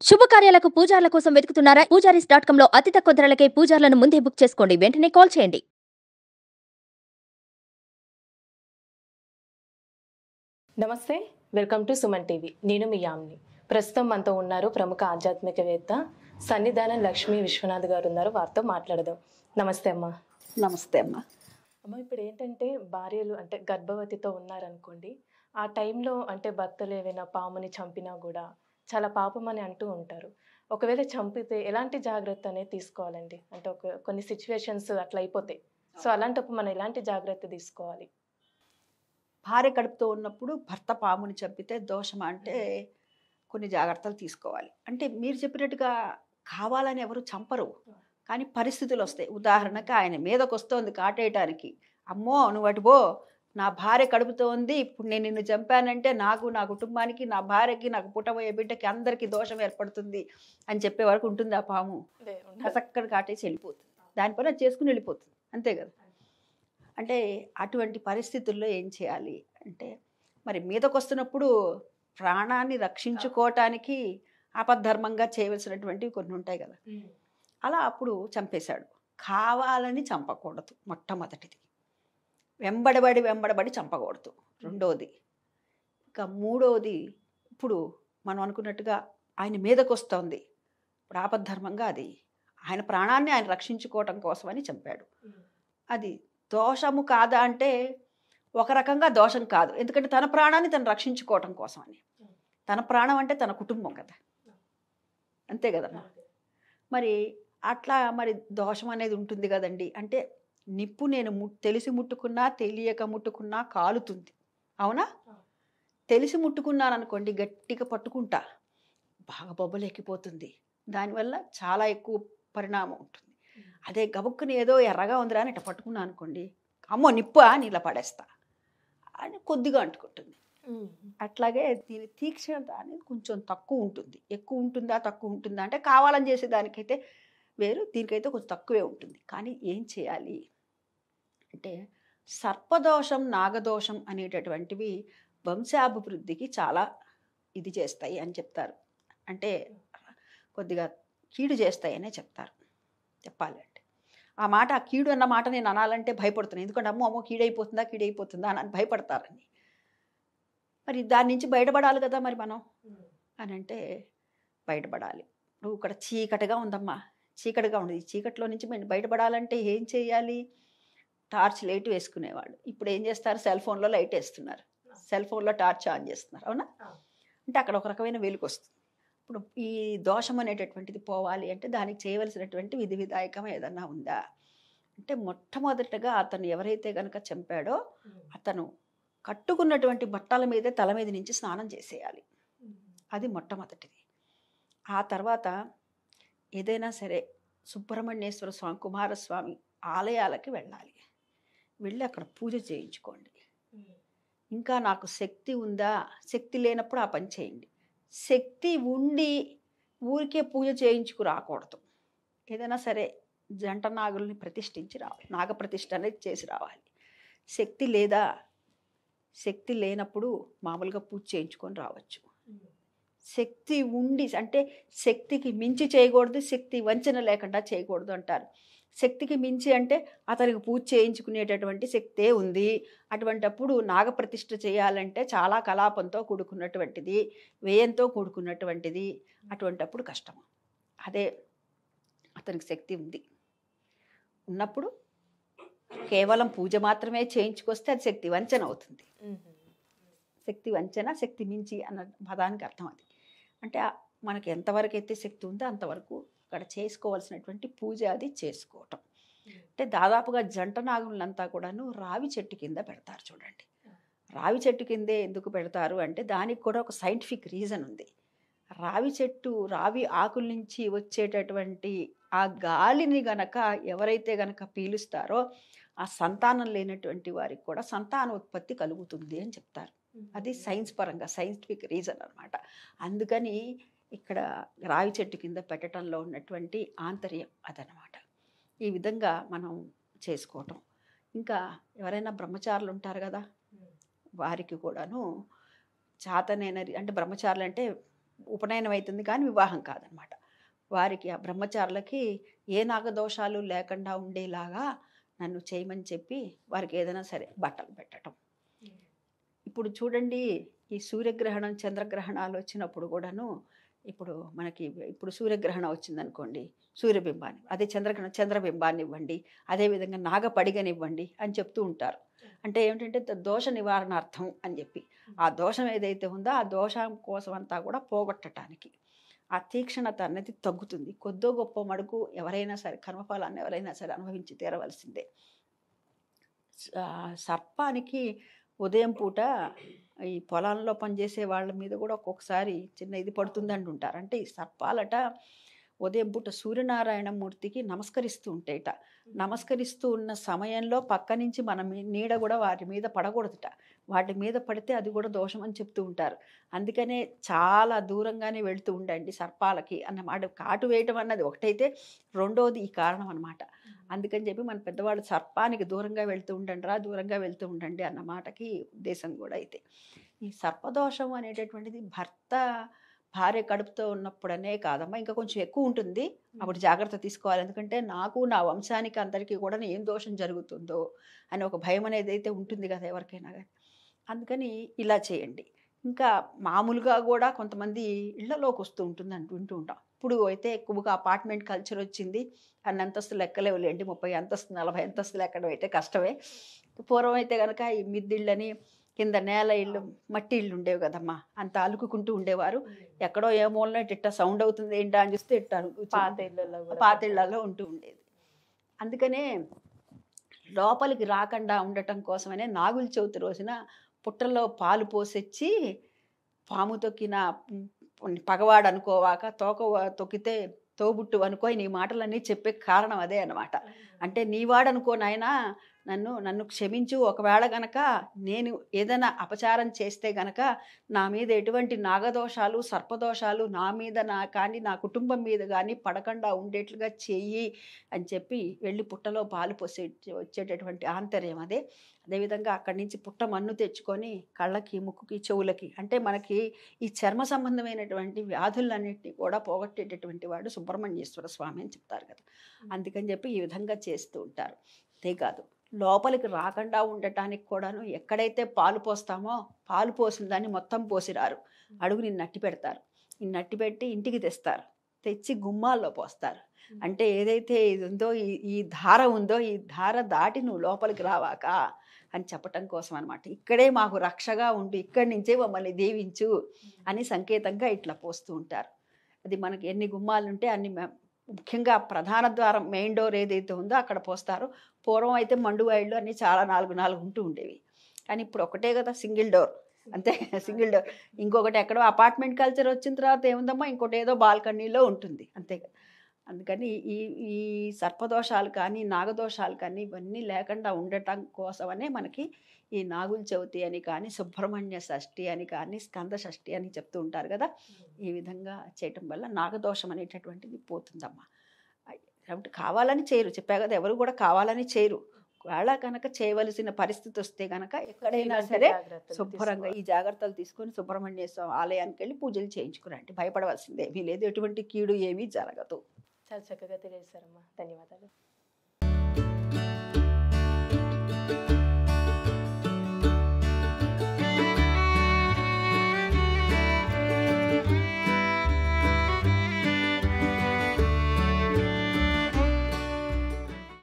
శుభకార్యాలకు పూజార్ల కోసం వెతుకుతున్నారా? పూజారీస్.com లో అతి తక్కువ ధరలకే పూజార్లను ముందే బుక్ చేసుకోండి. వెంటనే కాల్ చేయండి. నమస్తే, వెల్కమ్ టు సుమన్ టీవీ. నేను మీ యామ్ని. ప్రస్తుతం మనతో ఉన్నారు ప్రముఖ ఆధ్యాత్మికవేత్త సన్నిధానం లక్ష్మీ విశ్వనాథ్ గారు ఉన్నారు. వారితో మాట్లాడదాం. నమస్తే అమ్మ. నమస్తే అమ్మ. అమ్మ, ఇప్పుడు ఏంటంటే భార్యలు అంటే గర్భవతితో ఉన్నారనుకోండి, ఆ టైంలో అంటే భర్తలు ఏవైనా పాముని చంపినా కూడా చాలా పాపం అని అంటూ ఉంటారు. ఒకవేళ చంపితే ఎలాంటి జాగ్రత్త అనేది తీసుకోవాలండి? అంటే కొన్ని సిచ్యువేషన్స్ అట్లా అయిపోతాయి. సో అలాంటప్పుడు మనం ఎలాంటి జాగ్రత్త తీసుకోవాలి? భార్య కడుపుతో ఉన్నప్పుడు భర్త పాముని చంపితే దోషమా అంటే కొన్ని జాగ్రత్తలు తీసుకోవాలి. అంటే మీరు చెప్పినట్టుగా కావాలని ఎవరు చంపరు, కానీ పరిస్థితులు వస్తాయి. ఉదాహరణకు ఆయన మీదకు వస్తోంది కాటేయటానికి, అమ్మో నువ్వు అటుపో, నా భార్య కడుపుతో ఉంది, ఇప్పుడు నేను నిన్ను చంపానంటే నాకు, నా కుటుంబానికి, నా భార్యకి, నాకు పుట్టబోయే బిడ్డకి అందరికీ దోషం ఏర్పడుతుంది అని చెప్పే వరకు ఉంటుంది ఆ పాము. చక్కగా కాటేసి వెళ్ళిపోతుంది, దాని పని చేసుకుని వెళ్ళిపోతుంది, అంతే కదా. అంటే అటువంటి పరిస్థితుల్లో ఏం చేయాలి అంటే, మరి మీదకు వస్తున్నప్పుడు ప్రాణాన్ని రక్షించుకోవటానికి ఆపద్ధర్మంగా చేయవలసినటువంటివి కొన్ని ఉంటాయి కదా. అలా అప్పుడు చంపేశాడు. కావాలని చంపకూడదు, మొట్టమొదటిది. వెంబడబడి చంపకూడదు, రెండోది. ఇంకా మూడోది, ఇప్పుడు మనం అనుకున్నట్టుగా ఆయన మీదకు వస్తుంది, ఇప్పుడు ఆపద్ధర్మంగా అది ఆయన ప్రాణాన్ని ఆయన రక్షించుకోవటం కోసమని చంపాడు. అది దోషము కాదా అంటే ఒక రకంగా దోషం కాదు, ఎందుకంటే తన ప్రాణాన్ని తను రక్షించుకోవటం కోసమని. తన ప్రాణం అంటే తన కుటుంబం కదా, అంతే కదమ్మా. మరి అట్లా మరి దోషం అనేది ఉంటుంది కదండి. అంటే నిప్పు నేను తెలిసి ముట్టుకున్నా తెలియక ముట్టుకున్నా కాలుతుంది, అవునా? తెలిసి ముట్టుకున్నాను అనుకోండి, గట్టిగా పట్టుకుంటా, బాగా బొబ్బలు ఎక్కిపోతుంది, దానివల్ల చాలా ఎక్కువ పరిణామం ఉంటుంది. అదే గబుక్కుని ఏదో ఎర్రగా ఉందిరా అని ఇట్లా పట్టుకున్నాను అనుకోండి, అమ్మో నిప్పు అని ఇలా పడేస్తా అని కొద్దిగా అంటుకుంటుంది. అట్లాగే దీని తీక్షణత అనేది కొంచెం తక్కువ ఉంటుంది. ఎక్కువ ఉంటుందా తక్కువ ఉంటుందా అంటే కావాలని చేసేదానికైతే వేరు, దీనికైతే కొంచెం తక్కువే ఉంటుంది. కానీ ఏం చేయాలి అంటే, సర్పదోషం నాగదోషం అనేటటువంటివి వంశాభివృద్ధికి చాలా ఇది చేస్తాయి అని చెప్తారు. అంటే కొద్దిగా కీడు చేస్తాయి అనే చెప్తారు. చెప్పాలి అంటే ఆ మాట, ఆ కీడు అన్న మాట నేను అనాలంటే భయపడుతున్నాను, ఎందుకంటే అమ్మో కీడైపోతుందా అని భయపడతారని. మరి దాని నుంచి బయటపడాలి కదా మరి మనం అని అంటే, బయటపడాలి. నువ్వు ఇక్కడ చీకటిగా ఉందమ్మా, చీకటిగా ఉంది, ఈ చీకటిలో నుంచి బయటపడాలంటే ఏం చేయాలి? టార్చ్ లైట్ వేసుకునేవాళ్ళు ఇప్పుడు ఏం చేస్తారు, సెల్ ఫోన్లో లైట్ వేస్తున్నారు, సెల్ ఫోన్లో టార్చ్ ఆన్ చేస్తున్నారు, అవునా? అంటే అక్కడ ఒక రకమైన వెలుగు వస్తుంది. ఇప్పుడు ఈ దోషం అనేటటువంటిది పోవాలి అంటే దానికి చేయవలసినటువంటి విధి విధాయకం ఏదన్నా ఉందా అంటే, మొట్టమొదటిగా అతను ఎవరైతే గనక చంపాడో అతను కట్టుకున్నటువంటి బట్టల మీదే తల మీద నుంచి స్నానం చేసేయాలి, అది మొట్టమొదటిది. ఆ తర్వాత ఏదైనా సరే సుబ్రహ్మణ్యేశ్వర స్వామి, కుమారస్వామి ఆలయాలకి వెళ్ళాలి, వెళ్ళి అక్కడ పూజ చేయించుకోండి. ఇంకా నాకు శక్తి ఉందా, శక్తి లేనప్పుడు ఆ పని చేయండి. శక్తి ఉండి ఊరికే పూజ చేయించుకు రాకూడదు. ఏదైనా సరే జంట నాగుల్ని ప్రతిష్ఠించి రావాలి, నాగప్రతిష్ఠ అనేది చేసి రావాలి. శక్తి లేదా, శక్తి లేనప్పుడు మామూలుగా పూజ చేయించుకొని రావచ్చు. శక్తి ఉండి అంటే శక్తికి మించి చేయకూడదు, శక్తి వంచన లేకుండా చేయకూడదు అంటారు. శక్తికి మించి అంటే అతనికి పూజ చేయించుకునేటటువంటి శక్తే ఉంది, అటువంటప్పుడు నాగప్రతిష్ఠ చేయాలంటే చాలా కలాపంతో కూడుకున్నటువంటిది, వ్యయంతో కూడుకున్నటువంటిది, అటువంటప్పుడు కష్టము. అదే అతనికి శక్తి ఉన్నప్పుడు కేవలం పూజ మాత్రమే చేయించుకొస్తే అది శక్తి వంచన అవుతుంది. శక్తి వంచన, శక్తి మించి అన్న పదానికి అర్థం అది. అంటే మనకి ఎంతవరకు అయితే శక్తి ఉందో అంతవరకు అక్కడ చేసుకోవాల్సినటువంటి పూజ అది చేసుకోవటం. అంటే దాదాపుగా జంట నాగులంతా కూడాను రావి చెట్టు కింద పెడతారు. చూడండి, రావి చెట్టు కిందే ఎందుకు పెడతారు అంటే దానికి కూడా ఒక సైంటిఫిక్ రీజన్ ఉంది. రావి ఆకుల నుంచి వచ్చేటటువంటి ఆ గాలిని గనక ఎవరైతే గనక పీలుస్తారో ఆ సంతానం లేనటువంటి వారికి కూడా సంతానోత్పత్తి కలుగుతుంది అని చెప్తారు. అది సైన్స్ పరంగా సైంటిఫిక్ రీజన్ అనమాట. అందుకని ఇక్కడ రావి చెట్టు కింద పెట్టడంలో ఉన్నటువంటి ఆంతర్యం అదనమాట. ఈ విధంగా మనం చేసుకోవటం. ఇంకా ఎవరైనా బ్రహ్మచారులు ఉంటారు కదా, వారికి కూడాను చాతనైన అంటే బ్రహ్మచారులు అంటే ఉపనయనం అవుతుంది కానీ వివాహం కాదనమాట. వారికి ఆ బ్రహ్మచారులకి ఏ నాగదోషాలు లేకుండా ఉండేలాగా నన్ను చేయమని చెప్పి వారికి ఏదైనా సరే బట్టలు పెట్టడం. ఇప్పుడు చూడండి, ఈ సూర్యగ్రహణం చంద్రగ్రహణాలు వచ్చినప్పుడు కూడాను, ఇప్పుడు మనకి ఇప్పుడు సూర్యగ్రహణం వచ్చిందనుకోండి, సూర్యబింబాన్ని, అదే చంద్రబింబాన్ని ఇవ్వండి, అదేవిధంగా నాగపడిగనివ్వండి అని చెప్తూ ఉంటారు. అంటే ఏమిటంటే దోష నివారణార్థం అని చెప్పి, ఆ దోషం ఏదైతే ఉందో ఆ దోషం కోసం అంతా కూడా పోగొట్టడానికి ఆ తీక్షణత అనేది తగ్గుతుంది. కొద్దో గొప్ప మడుకు ఎవరైనా సరే కర్మఫలాన్ని ఎవరైనా సరే అనుభవించి తీరవలసిందే. సర్పానికి ఉదయం పూట ఈ పొలాల్లో పనిచేసే వాళ్ళ మీద కూడా ఒక్కొక్కసారి చిన్న ఇది పడుతుంది అంటుంటారు. అంటే ఈ సర్పాలట ఉదయం పూట సూర్యనారాయణ మూర్తికి నమస్కరిస్తూ ఉంటాయిట. నమస్కరిస్తూ ఉన్న సమయంలో పక్క నుంచి మన నీడ కూడా వాటి మీద పడకూడదుట. వాటి మీద పడితే అది కూడా దోషం అని చెప్తూ ఉంటారు. అందుకనే చాలా దూరంగానే వెళుతూ ఉండండి సర్పాలకి అన్నమాట. కాటు వేయటం అన్నది ఒకటైతే, రెండోది ఈ కారణం అన్నమాట. అందుకని చెప్పి మన పెద్దవాళ్ళు సర్పానికి దూరంగా వెళ్తూ ఉండండి రా, దూరంగా వెళ్తూ ఉండండి అన్న మాటకి ఉద్దేశం కూడా అయితే. ఈ సర్పదోషం అనేటటువంటిది భార్య కడుపుతో ఉన్నప్పుడనే కాదమ్మా, ఇంకా కొంచెం ఎక్కువ ఉంటుంది. అప్పుడు జాగ్రత్త తీసుకోవాలి. ఎందుకంటే నాకు నా వంశానికి అందరికీ కూడా ఏం దోషం జరుగుతుందో అని ఒక భయం అనేది అయితే ఉంటుంది కదా ఎవరికైనా కానీ. అందుకని ఇలా చేయండి. ఇంకా మామూలుగా కూడా కొంతమంది ఇళ్లలోకి వస్తూ ఉంటుంది వింటూ ఉంటాం. ఇప్పుడు అయితే ఎక్కువగా అపార్ట్మెంట్ కల్చర్ వచ్చింది. అన్ని అంతస్తులు ఎక్కలేవులేండి, 30 అంతస్తులు 40 అంతస్తులు ఎక్కడం అయితే కష్టమే. పూర్వం అయితే కనుక ఈ మిద్దిళ్ళని, కింద నేల ఇళ్ళు, మట్టి ఇళ్ళు ఉండేవి కదమ్మా, అంత అలుకుంటూ ఉండేవారు. ఎక్కడో ఏ మూలన ఇట్ట సౌండ్ అవుతుంది ఏంటా అని చూస్తే పాత ఇళ్లలో ఉంటూ ఉండేది. అందుకనే లోపలికి రాకుండా ఉండటం కోసమనే నాగుల చవితి రోజున పుట్టలో పాలు పోసెచ్చి పాము తొక్కిన పగవాడు అనుకోవాక తోక తొక్కితే తోబుట్టు అనుకో, నీ మాటలన్నీ చెప్పే కారణం అదే అన్నమాట. అంటే నీవాడనుకో నాయనా, నన్ను క్షమించు. ఒకవేళ గనక నేను ఏదైనా అపచారం చేస్తే గనక నా మీద ఎటువంటి నాగదోషాలు సర్పదోషాలు నా మీద కానీ నా కుటుంబం మీద కానీ పడకుండా ఉండేట్లుగా చెయ్యి అని చెప్పి వెళ్ళి పుట్టలో పాలు పోసి వచ్చేటటువంటి ఆంతర్యం అదే. అదేవిధంగా అక్కడి నుంచి పుట్ట మన్ను తెచ్చుకొని కళ్ళకి, ముక్కుకి, చెవులకి, అంటే మనకి ఈ చర్మ సంబంధమైనటువంటి వ్యాధులన్నింటినీ కూడా పోగొట్టేటటువంటి వాడు సుబ్రహ్మణ్యేశ్వర స్వామి అని చెప్తారు కదా. అందుకని చెప్పి ఈ విధంగా చేస్తూ ఉంటారు. అంతేకాదు, లోపలికి రాకుండా ఉండటానికి కూడాను ఎక్కడైతే పాలు పోస్తామో పాలు పోసిన దాన్ని మొత్తం పోసిరారు, అడుగుని నట్టి పెడతారు. ఈ నట్టి పెట్టి ఇంటికి తెస్తారు, తెచ్చి గుమ్మాల్లో పోస్తారు. అంటే ఏదైతే ఇది ఉందో, ఈ ధార ఉందో, ఈ ధార దాటి నువ్వు లోపలికి రావాక అని చెప్పటం కోసం అనమాట. ఇక్కడే మాకు రక్షగా ఉండి ఇక్కడి నుంచే మమ్మల్ని దీవించు అని సంకేతంగా ఇట్లా పోస్తూ ఉంటారు. అది మనకి ఎన్ని గుమ్మాలు ఉంటే అన్ని, ముఖ్యంగా ప్రధాన ద్వారం మెయిన్ డోర్ ఏదైతే ఉందో అక్కడ పోస్తారు. పూర్వం అయితే మండువాయిళ్ళు అన్నీ చాలా 4 ఉంటూ ఉండేవి. కానీ ఇప్పుడు ఒకటే కదా, సింగిల్ డోర్, అంతే, సింగిల్ డోర్. ఇంకొకటి ఎక్కడో అపార్ట్మెంట్ కల్చర్ వచ్చిన తర్వాత ఏముందమ్మా, ఇంకోటి ఏదో బాల్కనీలో ఉంటుంది, అంతే కదా. అందుకని ఈ సర్పదోషాలు కానీ నాగదోషాలు కానీ ఇవన్నీ లేకుండా ఉండటం కోసమనే మనకి ఈ నాగుల చవితి అని కానీ, సుబ్రహ్మణ్య షష్ఠి అని కానీ, స్కంద షష్ఠి అని చెప్తూ ఉంటారు కదా. ఈ విధంగా చేయటం వల్ల నాగదోషం అనేటటువంటిది పోతుందమ్మా. కాబట్టి కావాలని చేయరు, చెప్పా కదా, ఎవరు కూడా కావాలని చేయరు. ఒకవేళ కనుక చేయవలసిన పరిస్థితి వస్తే కనుక ఎక్కడైనా సరే శుభ్రంగా ఈ జాగ్రత్తలు తీసుకొని సుబ్రహ్మణ్యేశ్వర ఆలయానికి వెళ్ళి పూజలు చేయించుకురండి. భయపడవలసిందే ఏమీ లేదు, ఎటువంటి కీడు ఏమీ జరగదు. చాలా చక్కగా తెలియజేశారమ్మా, ధన్యవాదాలు.